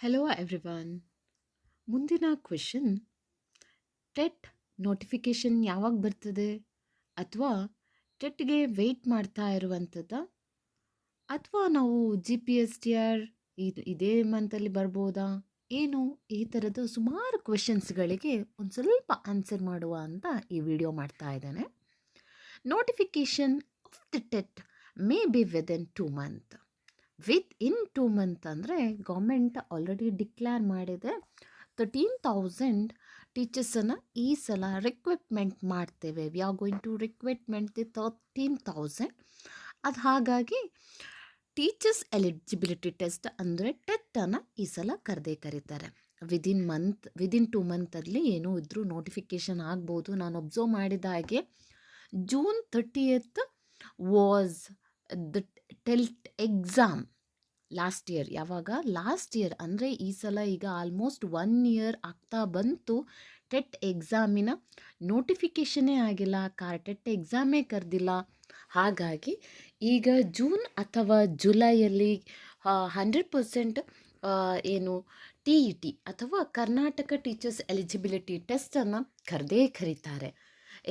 Hello everyone. ಮುಂದಿನ question, TET notification ಯಾವಾಗ ಬರ್ತದೆ? ಅಥವಾ ಟೆಟ್ಗೆ ವೆಯ್ಟ್ ಮಾಡ್ತಾ ಇರುವಂಥದ್ದು, ಅಥವಾ ನಾವು GPSTR ಇದೇ ಮಂತಲ್ಲಿ ಬರ್ಬೋದಾ ಏನು? ಈ ಥರದ ಸುಮಾರು ಕ್ವೆಶನ್ಸ್ಗಳಿಗೆ ಒಂದು ಸ್ವಲ್ಪ ಆನ್ಸರ್ ಮಾಡುವ ಅಂತ ಈ ವಿಡಿಯೋ ಮಾಡ್ತಾ ಇದ್ದೇನೆ. Notification of the TET may be within 2 month. In 2 month ಅಂದರೆ ಗೌರ್ಮೆಂಟ್ ಆಲ್ರೆಡಿ ಡಿಕ್ಲೇರ್ ಮಾಡಿದೆ 13,000 ಟೀಚರ್ಸನ್ನು ಈ ಸಲ ರಿಕ್ರೂಟ್ಮೆಂಟ್ ಮಾಡ್ತೇವೆ. We are going to recruitment the 13,000. ಅದು ಹಾಗಾಗಿ ಟೀಚರ್ಸ್ ಎಲಿಜಿಬಿಲಿಟಿ ಟೆಸ್ಟ್ ಅಂದರೆ ಟೆಟ್ಟನ್ನು ಈ ಸಲ ಕರೀತಾರೆ. ವಿದಿನ್ 2 ಮಂತಲ್ಲಿ ಏನೋ ಇದ್ರೂ ನೋಟಿಫಿಕೇಷನ್ ಆಗ್ಬೋದು. ನಾನು ಒಬ್ಸರ್ವ್ ಮಾಡಿದ ಹಾಗೆ June 30th was the TET exam last year ಅಂದರೆ ಈ ಸಲ ಈಗ ಆಲ್ಮೋಸ್ಟ್ 1 ಇಯರ್ ಆಗ್ತಾ ಬಂತು. ಟೆಟ್ ಎಕ್ಸಾಮಿನ ನೋಟಿಫಿಕೇಷನ್ನೇ ಆಗಿಲ್ಲ, ಟೆಟ್ ಎಕ್ಸಾಮೇ ಕರೆದಿಲ್ಲ. ಹಾಗಾಗಿ ಈಗ ಜೂನ್ ಅಥವಾ ಜುಲೈಯಲ್ಲಿ 100% ಏನು TET ಅಥವಾ ಕರ್ನಾಟಕ ಟೀಚರ್ಸ್ ಎಲಿಜಿಬಿಲಿಟಿ ಟೆಸ್ಟನ್ನು ಕರೀತಾರೆ.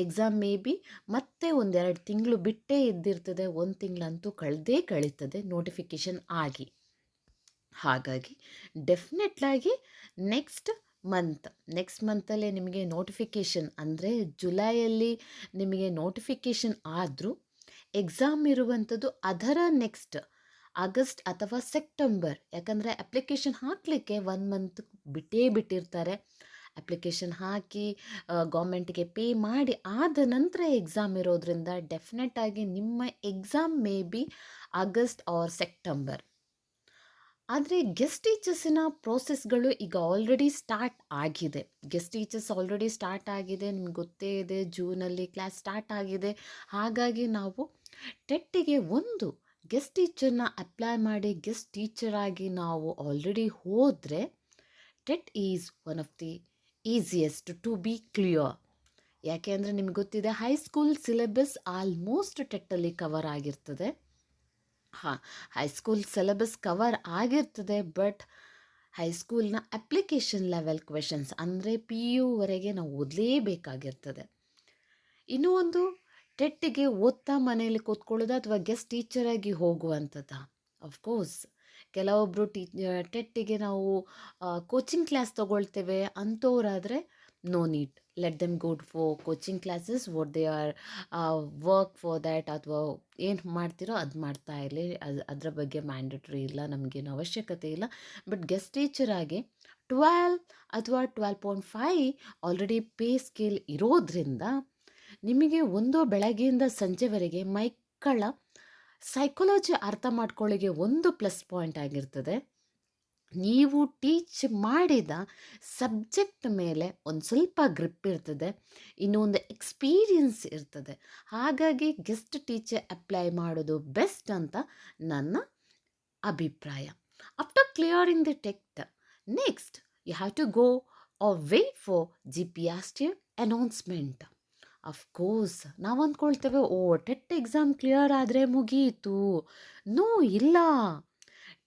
ಎಕ್ಸಾಮ್ ಮೇ ಬಿ ಮತ್ತೆ 1-2 ತಿಂಗಳು ಬಿಟ್ಟೇ ಇದ್ದಿರ್ತದೆ, 1 ತಿಂಗಳಂತೂ ಕಳೀತದೆ ನೋಟಿಫಿಕೇಷನ್ ಆಗಿ. ಹಾಗಾಗಿ ಡೆಫಿನೆಟ್ಲಾಗಿ ನೆಕ್ಸ್ಟ್ ಮಂತಲ್ಲೇ ನಿಮಗೆ ನೋಟಿಫಿಕೇಷನ್, ಅಂದರೆ ಜುಲೈಯಲ್ಲಿ ನಿಮಗೆ ನೋಟಿಫಿಕೇಷನ್ ಆದರೂ ಎಕ್ಸಾಮ್ ಇರುವಂಥದ್ದು ಅದರ ನೆಕ್ಸ್ಟ್ ಆಗಸ್ಟ್ ಅಥವಾ ಸೆಪ್ಟೆಂಬರ್. ಯಾಕಂದರೆ ಅಪ್ಲಿಕೇಶನ್ ಹಾಕಲಿಕ್ಕೆ 1 ಮಂತ್ ಬಿಟ್ಟಿರ್ತಾರೆ. ಅಪ್ಲಿಕೇಶನ್ ಹಾಕಿ ಗೌರ್ಮೆಂಟ್ಗೆ ಪೇ ಮಾಡಿ ಆದ ನಂತರ ಎಕ್ಸಾಮ್ ಇರೋದ್ರಿಂದ ಡೆಫಿನೆಟಾಗಿ ನಿಮ್ಮ exam may be August or September. ಆದರೆ ಗೆಸ್ಟ್ ಟೀಚರ್ಸಿನ ಪ್ರೋಸೆಸ್ಗಳು ಈಗ ಆಲ್ರೆಡಿ ಸ್ಟಾರ್ಟ್ ಆಗಿದೆ. ನಿಮ್ಗೆ ಗೊತ್ತೇ ಇದೆ, ಜೂನಲ್ಲಿ ಕ್ಲಾಸ್ ಸ್ಟಾರ್ಟ್ ಆಗಿದೆ. ಹಾಗಾಗಿ ನಾವು ಟೆಟ್ಟಿಗೆ ಒಂದು ಗೆಸ್ಟ್ ಟೀಚರ್ನ ಅಪ್ಲೈ ಮಾಡಿ ಗೆಸ್ಟ್ ಟೀಚರ್ ಆಗಿ ನಾವು ಆಲ್ರೆಡಿ ಹೋದರೆ TET is one of the easiest to be clear. ಯಾಕೆ ಅಂದರೆ ನಿಮ್ಗೆ ಗೊತ್ತಿದೆ, ಹೈಸ್ಕೂಲ್ ಸಿಲೆಬಸ್ ಆಲ್ಮೋಸ್ಟ್ ಟೆಟ್ಟಲ್ಲಿ ಕವರ್ ಆಗಿರ್ತದೆ. ಹೈಸ್ಕೂಲ್ ಸಿಲೆಬಸ್ ಕವರ್ ಆಗಿರ್ತದೆ, ಬಟ್ ಹೈಸ್ಕೂಲ್ನ ಅಪ್ಲಿಕೇಶನ್ ಲೆವೆಲ್ ಕ್ವೆಶನ್ಸ್ ಅಂದರೆ PU ವರೆಗೆ ನಾವು ಓದಲೇಬೇಕಾಗಿರ್ತದೆ. ಇನ್ನೂ ಒಂದು, ಟೆಟ್ಟಿಗೆ ಓದ್ತಾ ಮನೆಯಲ್ಲಿ ಕೂತ್ಕೊಳ್ಳೋದು ಅಥವಾ ಗೆಸ್ಟ್ ಟೀಚರಾಗಿ ಹೋಗುವಂಥದ್ದು. ಅಫ್ಕೋರ್ಸ್ ಕೆಲವೊಬ್ಬರು ಟೆಟ್ಟಿಗೆ ನಾವು ಕೋಚಿಂಗ್ ಕ್ಲಾಸ್ ತೊಗೊಳ್ತೇವೆ ಅಂಥವ್ರಾದರೆ no need, let them go for coaching classes. What they are work for that, ಅಥವಾ ಏನು ಮಾಡ್ತಿರೋ ಅದು ಮಾಡ್ತಾ ಇರಲಿ, ಅದರ ಬಗ್ಗೆ ಮ್ಯಾಂಡೇಟ್ರಿ ಇಲ್ಲ, ನಮಗೇನು ಅವಶ್ಯಕತೆ ಇಲ್ಲ. ಬಟ್ ಗೆಸ್ಟ್ ಟೀಚರಾಗಿ 12 ಅಥವಾ 12.5 ಆಲ್ರೆಡಿ ಪೇ ಸ್ಕೇಲ್ ಇರೋದ್ರಿಂದ ನಿಮಗೆ ಒಂದು ಬೆಳಗ್ಗೆಯಿಂದ ಸಂಜೆವರೆಗೆ ಮಕ್ಕಳ ಸೈಕಾಲಜಿ ಅರ್ಥ ಮಾಡ್ಕೊಳ್ಳಿಕ್ಕೆ ಒಂದು ಪ್ಲಸ್ ಪಾಯಿಂಟ್ ಆಗಿರ್ತದೆ. ನೀವು ಟೀಚ್ ಮಾಡಿದ ಸಬ್ಜೆಕ್ಟ್ ಮೇಲೆ ಒಂದು ಸ್ವಲ್ಪ ಗ್ರಿಪ್ ಇರ್ತದೆ, ಇನ್ನೊಂದು ಎಕ್ಸ್ಪೀರಿಯನ್ಸ್ ಇರ್ತದೆ. ಹಾಗಾಗಿ ಗೆಸ್ಟ್ ಟೀಚರ್ ಅಪ್ಲೈ ಮಾಡೋದು ಬೆಸ್ಟ್ ಅಂತ ನನ್ನ ಅಭಿಪ್ರಾಯ. After clearing the TET, next you have to go or wait for GPSTR announcement. Of course ನಾವು ಅಂದ್ಕೊಳ್ತೇವೆ, ಟೆಟ್ ಎಕ್ಸಾಮ್ ಕ್ಲಿಯರ್ ಆದರೆ ಮುಗಿಯಿತು. ನೋ, ಇಲ್ಲ.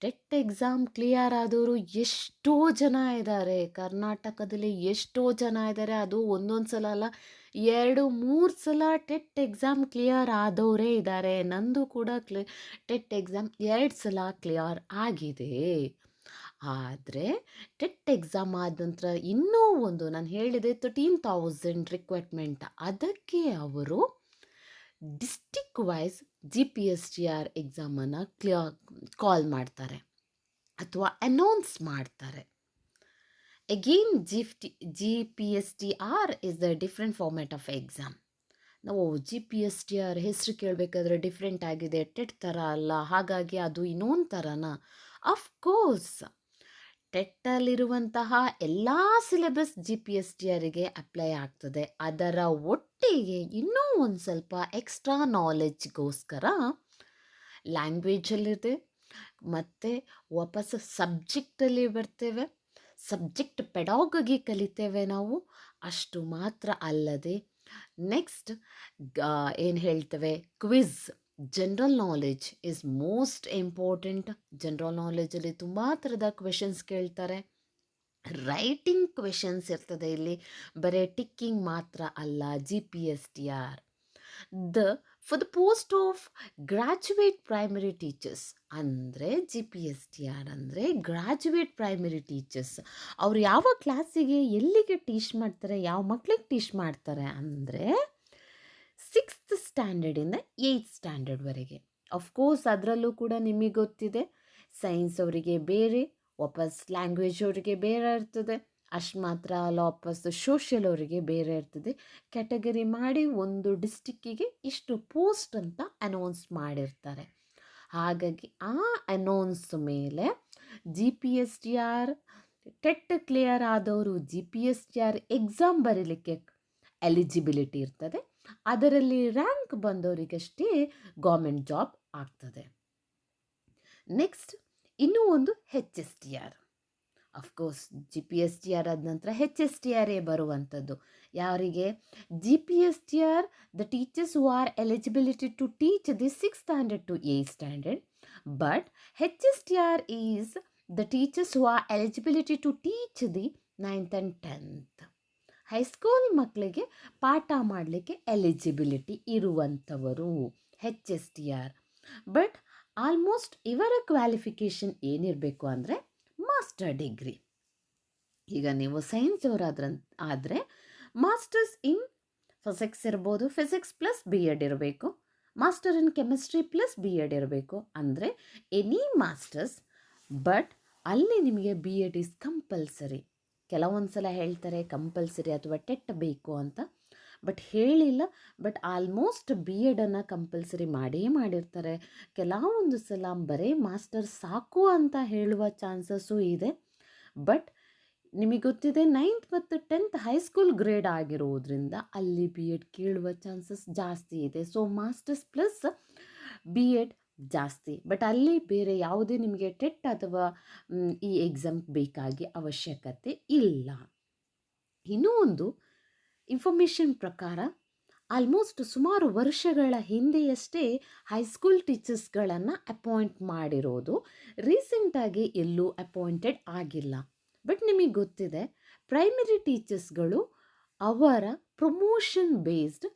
ಟೆಟ್ ಎಕ್ಸಾಮ್ ಕ್ಲಿಯರ್ ಆದವರು ಎಷ್ಟೋ ಜನ ಇದ್ದಾರೆ ಕರ್ನಾಟಕದಲ್ಲಿ, ಅದು ಒಂದೊಂದು ಸಲ ಅಲ್ಲ, 2-3 ಸಲ ಟೆಟ್ ಎಕ್ಸಾಮ್ ಕ್ಲಿಯರ್ ಆದವರೇ ಇದ್ದಾರೆ. ನಂದು ಕೂಡ ಟೆಟ್ ಎಕ್ಸಾಮ್ 2 ಸಲ ಕ್ಲಿಯರ್ ಆಗಿದೆ. ಆದರೆ ಟೆಟ್ ಎಕ್ಸಾಮ್ ಆದ ನಂತರ ಇನ್ನೂ ಒಂದು, ನಾನು ಹೇಳಿದೆ 13,000 ರಿಕ್ವೈರ್ಮೆಂಟ್, ಅದಕ್ಕೆ ಅವರು ಡಿಸ್ಟಿಕ್ ವೈಸ್ GPSTR ಎಕ್ಸಾಮನ್ನು ಕಾಲ್ ಮಾಡ್ತಾರೆ ಅಥವಾ ಅನೌನ್ಸ್ ಮಾಡ್ತಾರೆ. Again GPSTR is the different format of exam. ನಾವು GPSTR ಹೆಸರು ಕೇಳಬೇಕಾದ್ರೆ ಡಿಫ್ರೆಂಟ್ ಆಗಿದೆ, ಟೆಟ್ ಥರ ಅಲ್ಲ, ಹಾಗಾಗಿ ಅದು ಇನ್ನೊಂದು ಥರನಾ? ಅಫ್ಕೋರ್ಸ್ ಟೆಟ್ಟಲ್ಲಿರುವಂತಹ ಎಲ್ಲ ಸಿಲೆಬಸ್ GPSTRಗೆ ಅಪ್ಲೈ ಆಗ್ತದೆ. ಅದರ ಒಟ್ಟಿಗೆ ಇನ್ನೂ ಒಂದು ಸ್ವಲ್ಪ ಎಕ್ಸ್ಟ್ರಾ ನಾಲೆಜ್ಗೋಸ್ಕರ ಲ್ಯಾಂಗ್ವೇಜಲ್ಲಿದೆ, ಮತ್ತು ವಾಪಸ್ ಸಬ್ಜೆಕ್ಟಲ್ಲಿ ಬರ್ತೇವೆ, ಸಬ್ಜೆಕ್ಟ್ ಪೆಡಾಗಗಿ ಕಲಿತೇವೆ ನಾವು. ಅಷ್ಟು ಮಾತ್ರ ಅಲ್ಲದೆ ನೆಕ್ಸ್ಟ್ ಏನು ಹೇಳ್ತೇವೆ, quiz general knowledge is most important. General ನಾಲೆಡ್ಜಲ್ಲಿ ತುಂಬ ಥರದ ಕ್ವೆಶನ್ಸ್ ಕೇಳ್ತಾರೆ. ರೈಟಿಂಗ್ ಕ್ವೆಶನ್ಸ್ ಇರ್ತದೆ ಇಲ್ಲಿ, ಬರೀ ಟಿಕ್ಕಿಂಗ್ ಮಾತ್ರ ಅಲ್ಲ. GPSTR the for the post of graduate primary teachers ಅಂದರೆ GPSTR ಅಂದರೆ ಗ್ರ್ಯಾಜುಯೇಟ್ ಪ್ರೈಮರಿ ಟೀಚರ್ಸ್. ಅವ್ರು ಯಾವ ಕ್ಲಾಸಿಗೆ ಎಲ್ಲಿಗೆ ಟೀಚ್ ಮಾಡ್ತಾರೆ, ಯಾವ ಮಕ್ಳಿಗೆ ಟೀಚ್ ಮಾಡ್ತಾರೆ ಅಂದರೆ 6th ಸ್ಟ್ಯಾಂಡರ್ಡಿಂದ 8th ಸ್ಟ್ಯಾಂಡರ್ಡ್ವರೆಗೆ. ಅಫ್ಕೋರ್ಸ್ ಅದರಲ್ಲೂ ಕೂಡ ನಿಮಗೆ ಗೊತ್ತಿದೆ, ಸೈನ್ಸ್ ಅವರಿಗೆ ಬೇರೆ, ವಾಪಸ್ ಲ್ಯಾಂಗ್ವೇಜ್ ಅವರಿಗೆ ಬೇರೆ ಇರ್ತದೆ. ಅಷ್ಟು ಮಾತ್ರ ಅಲ್ಲ, ವಾಪಸ್ ಸೋಷಿಯಲ್ ಅವರಿಗೆ ಬೇರೆ ಇರ್ತದೆ. ಕ್ಯಾಟಗರಿ ಮಾಡಿ ಒಂದು ಡಿಸ್ಟಿಕ್ಕಿಗೆ ಇಷ್ಟು ಪೋಸ್ಟ್ ಅಂತ ಅನೌನ್ಸ್ ಮಾಡಿರ್ತಾರೆ. ಹಾಗಾಗಿ ಆ ಅನೌನ್ಸ್ ಮೇಲೆ GPSTR ಟೆಟ್ ಕ್ಲಿಯರ್ ಆದವರು GPSTR ಎಕ್ಸಾಮ್ ಬರೀಲಿಕ್ಕೆ ಎಲಿಜಿಬಿಲಿಟಿ ಇರ್ತದೆ. ಅದರಲ್ಲಿ ರ್ಯಾಂಕ್ ಬಂದವರಿಗಷ್ಟೇ ಗೌರ್ಮೆಂಟ್ ಜಾಬ್ ಆಗ್ತದೆ. ನೆಕ್ಸ್ಟ್ ಇನ್ನೂ ಒಂದು HSTR. ಅಫ್ಕೋರ್ಸ್ GPSTR ಆದ ನಂತರ HSTR ಬರುವಂಥದ್ದು. ಯಾರಿಗೆ? GPSTR the teachers who are eligibility to teach the 6th standard to 8th standard. But HSTR is the teachers who are eligibility to teach the 9th and 10th. High school ಮಕ್ಕಳಿಗೆ ಪಾಠ ಮಾಡಲಿಕ್ಕೆ eligibility ಇರುವಂಥವರು HSTR. But almost ಇವರ qualification ಏನಿರಬೇಕು ಅಂದರೆ master degree. ಈಗ ನೀವು science ಆದರೆ ಮಾಸ್ಟರ್ಸ್ ಇನ್ ಫಿಸಿಕ್ಸ್ ಇರ್ಬೋದು, ಫಿಸಿಕ್ಸ್ ಪ್ಲಸ್ BEd ಇರಬೇಕು, master in chemistry plus BEd ಇರಬೇಕು. ಅಂದರೆ ಎನಿ ಮಾಸ್ಟರ್ಸ್, ಬಟ್ ಅಲ್ಲಿ ನಿಮಗೆ BEd ಇಸ್ ಕಂಪಲ್ಸರಿ. ಕೆಲವೊಂದು ಸಲ ಹೇಳ್ತಾರೆ ಕಂಪಲ್ಸರಿ ಅಥವಾ ಟೆಟ್ ಬೇಕು ಅಂತ, ಬಟ್ ಹೇಳಿಲ್ಲ. ಬಟ್ ಆಲ್ಮೋಸ್ಟ್ BEdನ್ನು ಕಂಪಲ್ಸರಿ ಮಾಡಿರ್ತಾರೆ. ಕೆಲವೊಂದು ಸಲ ಬರೀ ಮಾಸ್ಟರ್ ಸಾಕು ಅಂತ ಹೇಳುವ ಚಾನ್ಸಸ್ಸು ಇದೆ. ಬಟ್ ನಿಮಗೆ ಗೊತ್ತಿದೆ 9th ಮತ್ತು 10th ಹೈಸ್ಕೂಲ್ ಗ್ರೇಡ್ ಆಗಿರೋದ್ರಿಂದ ಅಲ್ಲಿ BEd ಕೇಳುವ ಚಾನ್ಸಸ್ ಜಾಸ್ತಿ ಇದೆ. ಸೊ ಮಾಸ್ಟರ್ಸ್ ಪ್ಲಸ್ BEd ಜಾಸ್ತಿ. ಬಟ್ ಅಲ್ಲಿ ಬೇರೆ ಯಾವುದೇ ನಿಮಗೆ ಟೆಟ್ ಅಥವಾ ಈ ಎಕ್ಸಾಮ್ ಬೇಕಾಗಿ ಅವಶ್ಯಕತೆ ಇಲ್ಲ. ಇನ್ನೂ ಒಂದು ಇನ್ಫಾರ್ಮೇಷನ್ ಪ್ರಕಾರ ಆಲ್ಮೋಸ್ಟ್ ಸುಮಾರು ವರ್ಷಗಳ ಹಿಂದೆಯಷ್ಟೇ ಹೈಸ್ಕೂಲ್ ಟೀಚರ್ಸ್ಗಳನ್ನು ಅಪಾಯಿಂಟ್ ಮಾಡಿರೋದು. ರೀಸೆಂಟಾಗಿ ಎಲ್ಲೂ ಅಪಾಯಿಂಟೆಡ್ ಆಗಿಲ್ಲ. ಬಟ್ ನಿಮಗೆ ಗೊತ್ತಿದೆ ಪ್ರೈಮರಿ ಟೀಚರ್ಸ್ಗಳು ಅವರ ಪ್ರಮೋಷನ್ ಬೇಸ್ಡ್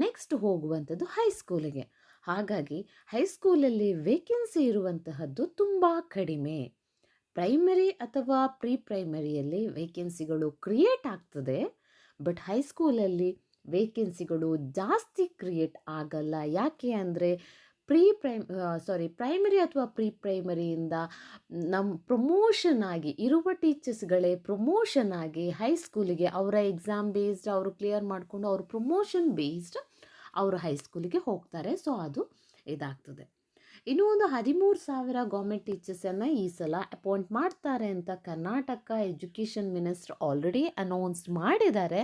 ನೆಕ್ಸ್ಟ್ ಹೋಗುವಂಥದ್ದು ಹೈಸ್ಕೂಲಿಗೆ. ಹಾಗಾಗಿ ಹೈಸ್ಕೂಲಲ್ಲಿ ವೇಕೆನ್ಸಿ ಇರುವಂತಹದ್ದು ತುಂಬ ಕಡಿಮೆ. ಪ್ರೈಮರಿ ಅಥವಾ ಪ್ರೀ ಪ್ರೈಮರಿಯಲ್ಲಿ ವೇಕೆನ್ಸಿಗಳು ಕ್ರಿಯೇಟ್ ಆಗ್ತದೆ, ಬಟ್ ಹೈಸ್ಕೂಲಲ್ಲಿ ವೇಕೆನ್ಸಿಗಳು ಜಾಸ್ತಿ ಕ್ರಿಯೇಟ್ ಆಗಲ್ಲ. ಯಾಕೆ ಅಂದರೆ ಪ್ರೈಮರಿ ಅಥವಾ ಪ್ರೀ ಪ್ರೈಮರಿಯಿಂದ ನಮ್ಮ ಪ್ರಮೋಷನ್ ಆಗಿ ಇರುವ ಟೀಚರ್ಸ್ಗಳೇ ಪ್ರಮೋಷನ್ ಆಗಿ ಹೈಸ್ಕೂಲಿಗೆ ಅವರ ಎಕ್ಸಾಮ್ ಬೇಸ್ಡ್ ಅವರು ಕ್ಲಿಯರ್ ಮಾಡಿಕೊಂಡು ಅವರು ಪ್ರಮೋಷನ್ ಬೇಸ್ಡ್ ಅವರು ಹೈಸ್ಕೂಲಿಗೆ ಹೋಗ್ತಾರೆ. ಸೊ ಅದು ಇದಾಗ್ತದೆ. ಇನ್ನೂ ಒಂದು 13,000 ಗೌರ್ಮೆಂಟ್ ಟೀಚರ್ಸನ್ನು ಈ ಸಲ ಅಪಾಯಿಂಟ್ ಮಾಡ್ತಾರೆ ಅಂತ Karnataka education minister already announce ಮಾಡಿದ್ದಾರೆ.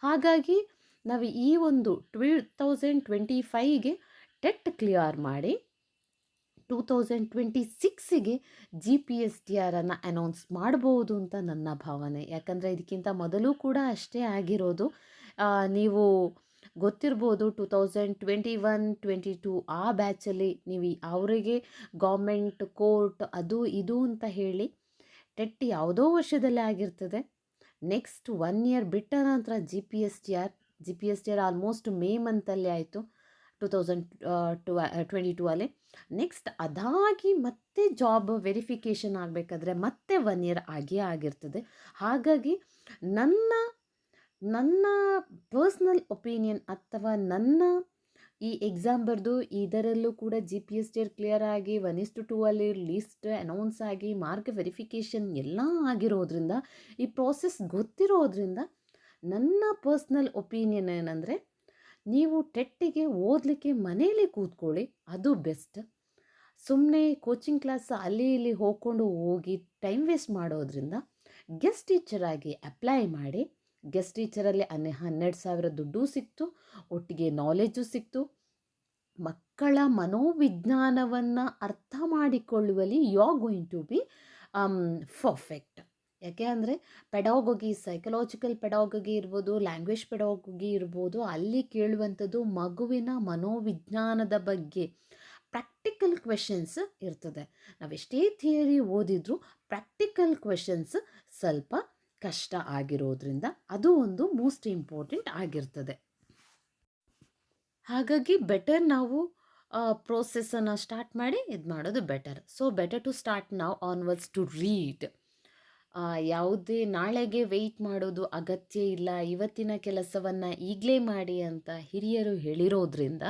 ಹಾಗಾಗಿ ನಾವು ಈ ಒಂದು 2025ಗೆ ಟೆಟ್ ಕ್ಲಿಯರ್ ಮಾಡಿ 2026ಗೆ GPSTRನ್ನು ಅನೌನ್ಸ್ ಮಾಡ್ಬೋದು ಅಂತ ನನ್ನ ಭಾವನೆ. ಯಾಕಂದರೆ ಇದಕ್ಕಿಂತ ಮೊದಲು ಕೂಡ ಅಷ್ಟೇ ಆಗಿರೋದು. ನೀವು ಗೊತ್ತಿರ್ಬೋದು 2021-22 ಆ ಬ್ಯಾಚಲ್ಲಿ ನೀವು ಅವರಿಗೆ ಗೌರ್ಮೆಂಟ್ ಕೋರ್ಟ್ ಅದು ಇದು ಅಂತ ಹೇಳಿ ಟೆಟ್ ಯಾವುದೋ ವರ್ಷದಲ್ಲೇ ಆಗಿರ್ತದೆ. ನೆಕ್ಸ್ಟ್ 1 year ಬಿಟ್ಟ ನಂತರ GPSTR ಆಲ್ಮೋಸ್ಟ್ ಮೇ ಮಂತಲ್ಲಿ ಆಯಿತು 2022 ಅಲ್ಲಿ. ನೆಕ್ಸ್ಟ್ ಅದಾಗಿ ಮತ್ತೆ ಜಾಬ್ ವೆರಿಫಿಕೇಷನ್ ಆಗಬೇಕಾದ್ರೆ ಮತ್ತೆ 1 year ಆಗಿರ್ತದೆ. ಹಾಗಾಗಿ ನನ್ನ ಪರ್ಸ್ನಲ್ ಒಪಿನಿಯನ್ ಅಥವಾ ನನ್ನ ಈ ಎಕ್ಸಾಮ್ ಬರೆದು ಇದರಲ್ಲೂ ಕೂಡ GPSTR ಕ್ಲಿಯರ್ ಆಗಿ 1:2 ಅಲ್ಲಿ ಲಿಸ್ಟ್ ಅನೌನ್ಸ್ ಆಗಿ ಮಾರ್ಕ್ ವೆರಿಫಿಕೇಷನ್ ಎಲ್ಲ ಆಗಿರೋದ್ರಿಂದ ಈ ಪ್ರಾಸೆಸ್ ಗೊತ್ತಿರೋದ್ರಿಂದ ನನ್ನ ಪರ್ಸ್ನಲ್ ಒಪಿನಿಯನ್ ಏನಂದರೆ, ನೀವು ಟೆಟ್ಟಿಗೆ ಓದಲಿಕ್ಕೆ ಮನೇಲಿ ಕೂತ್ಕೊಳ್ಳಿ, ಅದು ಬೆಸ್ಟ್. ಸುಮ್ಮನೆ ಕೋಚಿಂಗ್ ಕ್ಲಾಸ್ ಅಲ್ಲಿ ಇಲ್ಲಿ ಹೋಗಿ ಟೈಮ್ ವೇಸ್ಟ್ ಮಾಡೋದ್ರಿಂದ ಗೆಸ್ಟ್ ಟೀಚರಾಗಿ ಅಪ್ಲೈ ಮಾಡಿ. ಗೆಸ್ಟ್ ಟೀಚರಲ್ಲಿ 12,000 ದುಡ್ಡು ಸಿಕ್ತು, ಒಟ್ಟಿಗೆ ನಾಲೆಜು ಸಿಕ್ತು. ಮಕ್ಕಳ ಮನೋವಿಜ್ಞಾನವನ್ನು ಅರ್ಥ ಮಾಡಿಕೊಳ್ಳುವಲ್ಲಿ you are going to be perfect. ಯಾಕೆ ಅಂದರೆ ಪೆಡಾಗಗಿ, ಸೈಕಲಾಜಿಕಲ್ ಪೆಡಾಗಗಿ ಇರ್ಬೋದು, ಲ್ಯಾಂಗ್ವೇಜ್ ಪೆಡಾಗಗಿ ಇರ್ಬೋದು, ಅಲ್ಲಿ ಕೇಳುವಂಥದ್ದು ಮಗುವಿನ ಮನೋವಿಜ್ಞಾನದ ಬಗ್ಗೆ ಪ್ರಾಕ್ಟಿಕಲ್ ಕ್ವೆಶನ್ಸ್ ಇರ್ತದೆ. ನಾವೆಷ್ಟೇ ಥಿಯರಿ ಓದಿದ್ರೂ ಪ್ರಾಕ್ಟಿಕಲ್ ಕ್ವೆಶನ್ಸ್ ಸ್ವಲ್ಪ ಕಷ್ಟ ಆಗಿರೋದ್ರಿಂದ ಅದು ಒಂದು ಮೋಸ್ಟ್ ಇಂಪಾರ್ಟೆಂಟ್ ಆಗಿರ್ತದೆ. ಹಾಗಾಗಿ ಬೆಟರ್ ನಾವು ಪ್ರೋಸೆಸ್ಸನ್ನು ಸ್ಟಾರ್ಟ್ ಮಾಡಿ ಇದು ಮಾಡೋದು better. So better to start ನಾವು ಆನ್ವರ್ಡ್ಸ್ ಟು ರೀಡ್. ಯಾವುದೇ ನಾಳೆಗೆ ವೆಯ್ಟ್ ಮಾಡೋದು ಅಗತ್ಯ ಇಲ್ಲ, ಇವತ್ತಿನ ಕೆಲಸವನ್ನು ಈಗಲೇ ಮಾಡಿ ಅಂತ ಹಿರಿಯರು ಹೇಳಿರೋದ್ರಿಂದ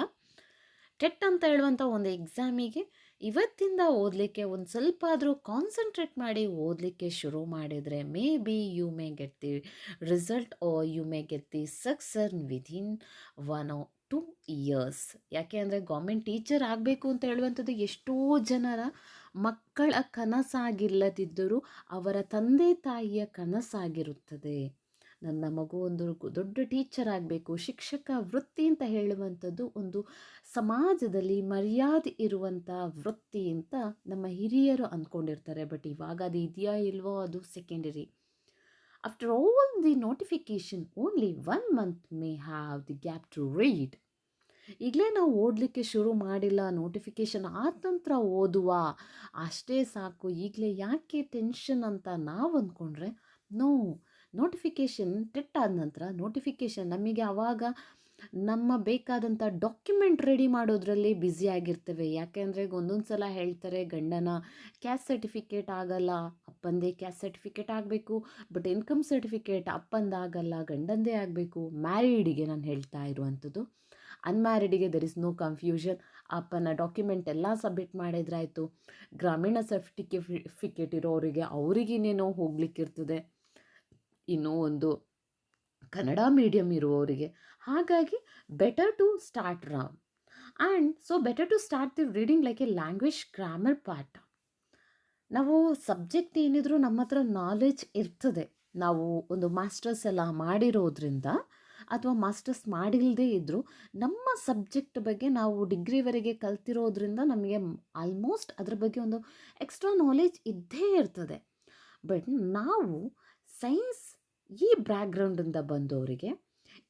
ಟೆಟ್ ಅಂತ ಹೇಳುವಂಥ ಒಂದು ಎಕ್ಸಾಮಿಗೆ ಇವತ್ತಿಂದ ಓದಲಿಕ್ಕೆ ಒಂದು ಸ್ವಲ್ಪ ಆದರೂ ಕಾನ್ಸಂಟ್ರೇಟ್ ಮಾಡಿ ಓದಲಿಕ್ಕೆ ಶುರು ಮಾಡಿದರೆ may be you may get the result or you may get the success within 1 or 2 years. ಯಾಕೆ ಅಂದರೆ ಗೌರ್ಮೆಂಟ್ ಟೀಚರ್ ಆಗಬೇಕು ಅಂತ ಹೇಳುವಂಥದ್ದು ಎಷ್ಟೋ ಜನರ ಮಕ್ಕಳ ಕನಸಾಗಿಲ್ಲದಿದ್ದರೂ ಅವರ ತಂದೆ ತಾಯಿಯ ಕನಸಾಗಿರುತ್ತದೆ. ನನ್ನ ಮಗು ಒಂದು ದೊಡ್ಡ ಟೀಚರ್ ಆಗಬೇಕು, ಶಿಕ್ಷಕ ವೃತ್ತಿ ಅಂತ ಹೇಳುವಂಥದ್ದು ಒಂದು ಸಮಾಜದಲ್ಲಿ ಮರ್ಯಾದೆ ಇರುವಂಥ ವೃತ್ತಿ ಅಂತ ನಮ್ಮ ಹಿರಿಯರು ಅಂದ್ಕೊಂಡಿರ್ತಾರೆ. ಬಟ್ ಇವಾಗ ಅದು ಇದೆಯಾ ಇಲ್ವೋ ಅದು secondary. After all the notification only 1 month may have the gap to read. ಈಗಲೇ ನಾವು ಓದಲಿಕ್ಕೆ ಶುರು ಮಾಡಿಲ್ಲ, ನೋಟಿಫಿಕೇಷನ್ ಆದ ನಂತರ ಓದುವ ಅಷ್ಟೇ ಸಾಕು, ಈಗಲೇ ಯಾಕೆ ಟೆನ್ಷನ್ ಅಂತ ನಾವು ಅಂದ್ಕೊಂಡ್ರೆ ನೋ. ನೋಟಿಫಿಕೇಷನ್ ಟೆಟ್ ಆದ ನಂತರ ನೋಟಿಫಿಕೇಷನ್ ನಮಗೆ ಆವಾಗ ನಮ್ಮ ಬೇಕಾದಂಥ ಡಾಕ್ಯುಮೆಂಟ್ ರೆಡಿ ಮಾಡೋದ್ರಲ್ಲಿ ಬ್ಯುಸಿ ಆಗಿರ್ತೇವೆ. ಯಾಕೆಂದರೆ ಒಂದೊಂದು ಸಲ ಹೇಳ್ತಾರೆ ಗಂಡನ ಕ್ಯಾಸ್ಟ್ ಸರ್ಟಿಫಿಕೇಟ್ ಆಗಲ್ಲ, ಅಪ್ಪಂದೇ ಕ್ಯಾಸ್ಟ್ ಸರ್ಟಿಫಿಕೇಟ್ ಆಗಬೇಕು, ಬಟ್ ಇನ್ಕಮ್ ಸರ್ಟಿಫಿಕೇಟ್ ಅಪ್ಪಂದಾಗಲ್ಲ, ಗಂಡಂದೇ ಆಗಬೇಕು. ಮ್ಯಾರಿಡಿಗೆ ನಾನು ಹೇಳ್ತಾ ಇರುವಂಥದ್ದು. ಅನ್ಮ್ಯಾರಿಡಿಗೆ ದೆರ್ ಇಸ್ ನೋ ಕನ್ಫ್ಯೂಷನ್. ಅಪ್ಪನ ಡಾಕ್ಯುಮೆಂಟ್ ಎಲ್ಲ ಸಬ್ಮಿಟ್ ಮಾಡಿದ್ರಾಯಿತು. ಗ್ರಾಮೀಣ ಸರ್ಟಿಫಿಕೇಟ್ ಇರೋರಿಗೆ ಅವರಿಗಿನ್ನೇನೋ ಹೋಗ್ಲಿಕ್ಕಿರ್ತದೆ, ಇನ್ನೂ ಒಂದು ಕನ್ನಡ ಮೀಡಿಯಮ್ ಇರುವವರಿಗೆ. ಹಾಗಾಗಿ better to start raw and so better to start the reading like a language grammar part. ನಾವು ಸಬ್ಜೆಕ್ಟ್ ಏನಿದ್ರು ನಮ್ಮ ಹತ್ರ ನಾಲೆಡ್ಜ್ ಇರ್ತದೆ. ನಾವು ಒಂದು ಮಾಸ್ಟರ್ಸ್ ಎಲ್ಲ ಮಾಡಿರೋದ್ರಿಂದ ಅಥವಾ ಮಾಸ್ಟರ್ಸ್ ಮಾಡಿಲ್ಲದೇ ಇದ್ದರೂ ನಮ್ಮ ಸಬ್ಜೆಕ್ಟ್ ಬಗ್ಗೆ ನಾವು ಡಿಗ್ರಿವರೆಗೆ ಕಲ್ತಿರೋದ್ರಿಂದ ನಮಗೆ ಆಲ್ಮೋಸ್ಟ್ ಅದ್ರ ಬಗ್ಗೆ ಒಂದು ಎಕ್ಸ್ಟ್ರಾ ನಾಲೆಡ್ಜ್ ಇದ್ದೇ ಇರ್ತದೆ. ಬಟ್ ನಾವು ಸೈನ್ಸ್ ಈ ಬ್ಯಾಕ್ಗ್ರೌಂಡಿಂದ ಬಂದವರಿಗೆ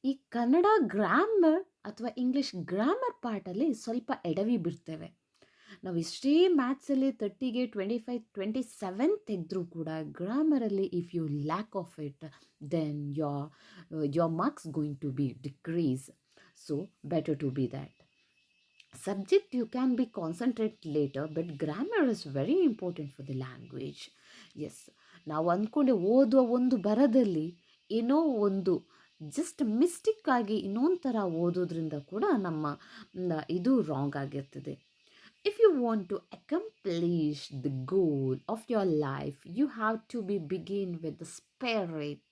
ಈ ಕನ್ನಡ ಗ್ರಾಮರ್ ಅಥವಾ ಇಂಗ್ಲೀಷ್ ಗ್ರಾಮರ್ ಪಾರ್ಟಲ್ಲಿ ಸ್ವಲ್ಪ ಎಡವಿ ಬಿಡ್ತೇವೆ. ನಾವು ಎಷ್ಟೇ ಮ್ಯಾಥ್ಸಲ್ಲಿ 30ಗೆ 25, 27 ತೆಗೆದ್ರೂ ಕೂಡ ಗ್ರಾಮರಲ್ಲಿ if you lack of it then your marks going to be decrease. So better to be that. Subject you can be concentrate later, but grammar is very important for the language. Yes, ನಾವು ಅಂದ್ಕೊಂಡೆ ಓದುವ ಒಂದು ಬರದಲ್ಲಿ ಏನೋ ಒಂದು just mistake ಆಗಿ ಇನ್ನೊಂದು ಥರ ಓದೋದ್ರಿಂದ ಕೂಡ ನಮ್ಮ ಇದು ರಾಂಗ್ ಆಗಿರ್ತದೆ. If you want to accomplish the goal of your life, you have to begin with the spirit.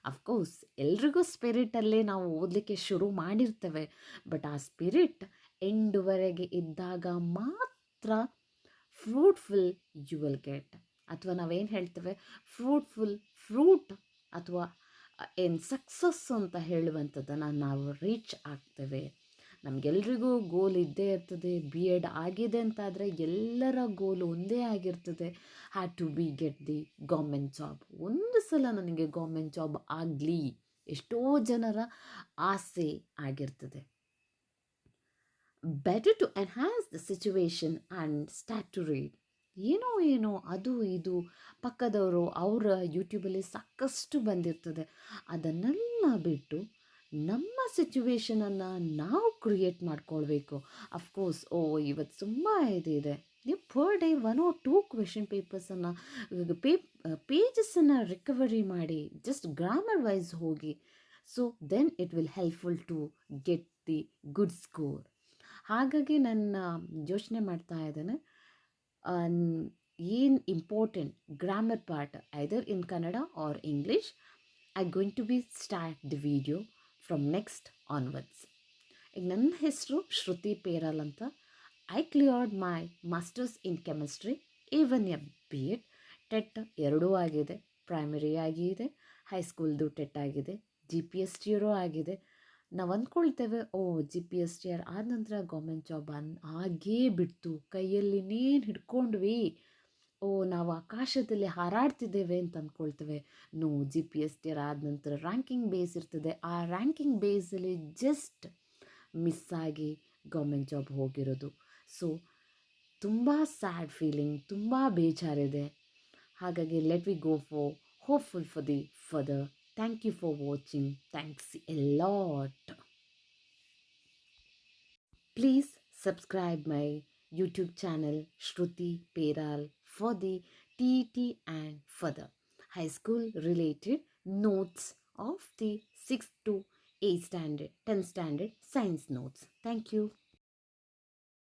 Of course ಎಲ್ರಿಗೂ ಸ್ಪಿರಿಟಲ್ಲೇ ನಾವು ಓದಲಿಕ್ಕೆ ಶುರು ಮಾಡಿರ್ತೇವೆ. ಬಟ್ ಆ ಸ್ಪಿರಿಟ್ ಎಂಡ್ವರೆಗೆ ಇದ್ದಾಗ ಮಾತ್ರ ಫ್ರೂಟ್ಫುಲ್ ಯು ವಿಲ್ ಗೆಟ್. ಅಥವಾ ನಾವೇನು ಹೇಳ್ತೇವೆ ಫ್ರೂಟ್ಫುಲ್ ಫ್ರೂಟ್ ಅಥವಾ ಏನು ಸಕ್ಸಸ್ ಅಂತ ಹೇಳುವಂಥದ್ದನ್ನು ನಾವು ರೀಚ್ ಆಗ್ತೇವೆ. ನಮಗೆಲ್ರಿಗೂ ಗೋಲ್ ಇದ್ದೇ ಇರ್ತದೆ. ಬಿ ಎಡ್ ಆಗಿದೆ ಅಂತಾದರೆ ಎಲ್ಲರ ಗೋಲು ಒಂದೇ ಆಗಿರ್ತದೆ, had to be get the government job. ಒಂದು ಸಲ ನನಗೆ ಗೌರ್ಮೆಂಟ್ ಜಾಬ್ ಆಗಲಿ ಎಷ್ಟೋ ಜನರ ಆಸೆ ಆಗಿರ್ತದೆ. Better to enhance the situation and start to read. ಏನೋ ಅದು ಇದು ಪಕ್ಕದವರು ಅವರ ಯೂಟ್ಯೂಬಲ್ಲಿ ಸಾಕಷ್ಟು ಬಂದಿರ್ತದೆ. ಅದನ್ನೆಲ್ಲ ಬಿಟ್ಟು ನಮ್ಮ ಸಿಚುವೇಶನನ್ನು ನಾವು ಕ್ರಿಯೇಟ್ ಮಾಡ್ಕೊಳ್ಬೇಕು. ಅಫ್ಕೋರ್ಸ್ ಇವತ್ತು ತುಂಬ ಇದೆ. ನೀವು ಪರ್ ಡೇ 1 or 2 ಕ್ವೆಶನ್ ಪೇಪರ್ಸನ್ನು ಪೇಜಸನ್ನು ರಿಕವರಿ ಮಾಡಿ ಜಸ್ಟ್ ಗ್ರಾಮರ್ ವೈಸ್ ಹೋಗಿ. So then it will helpful to get the good score. ಹಾಗಾಗಿ ನನ್ನ ಯೋಚನೆ ಮಾಡ್ತಾ ಇದ್ದೇನೆ ಏನು important grammar part either in Kannada or English. I going to be start the video from next onwards. ಈಗ ನನ್ನ ಹೆಸರು ಶ್ರುತಿ ಪೇರಾಲ್ ಅಂತ. I cleared my masters in chemistry, even a BEd. TET ಎರಡೂ ಆಗಿದೆ, ಪ್ರೈಮರಿ ಆಗಿದೆ, ಹೈಸ್ಕೂಲ್ದು ಟೆಟ್ ಆಗಿದೆ, GPST ಆಗಿದೆ. ನಾವು ಅಂದ್ಕೊಳ್ತೇವೆ GPST ಆದ ನಂತರ ಗೌರ್ಮೆಂಟ್ ಜಾಬ್ ಆಗೇ ಬಿಡ್ತು, ಕೈಯಲ್ಲಿ ಇನ್ನೇನು ಹಿಡ್ಕೊಂಡ್ವಿ, ನಾವು ಆಕಾಶದಲ್ಲಿ ಹಾರಾಡ್ತಿದ್ದೇವೆ ಅಂತ ಅಂದ್ಕೊಳ್ತೇವೆ. ನೋ, GPST ಆದ ನಂತರ ರ್ಯಾಂಕಿಂಗ್ ಬೇಸ್ ಇರ್ತದೆ. ಆ ರ್ಯಾಂಕಿಂಗ್ ಬೇಸಲ್ಲಿ ಜಸ್ಟ್ ಮಿಸ್ ಆಗಿ ಗೌರ್ಮೆಂಟ್ ಜಾಬ್ ಹೋಗಿರೋದು. ಸೊ ತುಂಬ ಸ್ಯಾಡ್ ಫೀಲಿಂಗ್, ತುಂಬ ಬೇಜಾರಿದೆ. ಹಾಗಾಗಿ let we go for hopeful for the further. Thank you for watching. Thanks a lot. Please subscribe my YouTube channel Shruti Peral for the TET and further high school related notes of the 6th to 8th standard, 10th standard science notes. Thank you.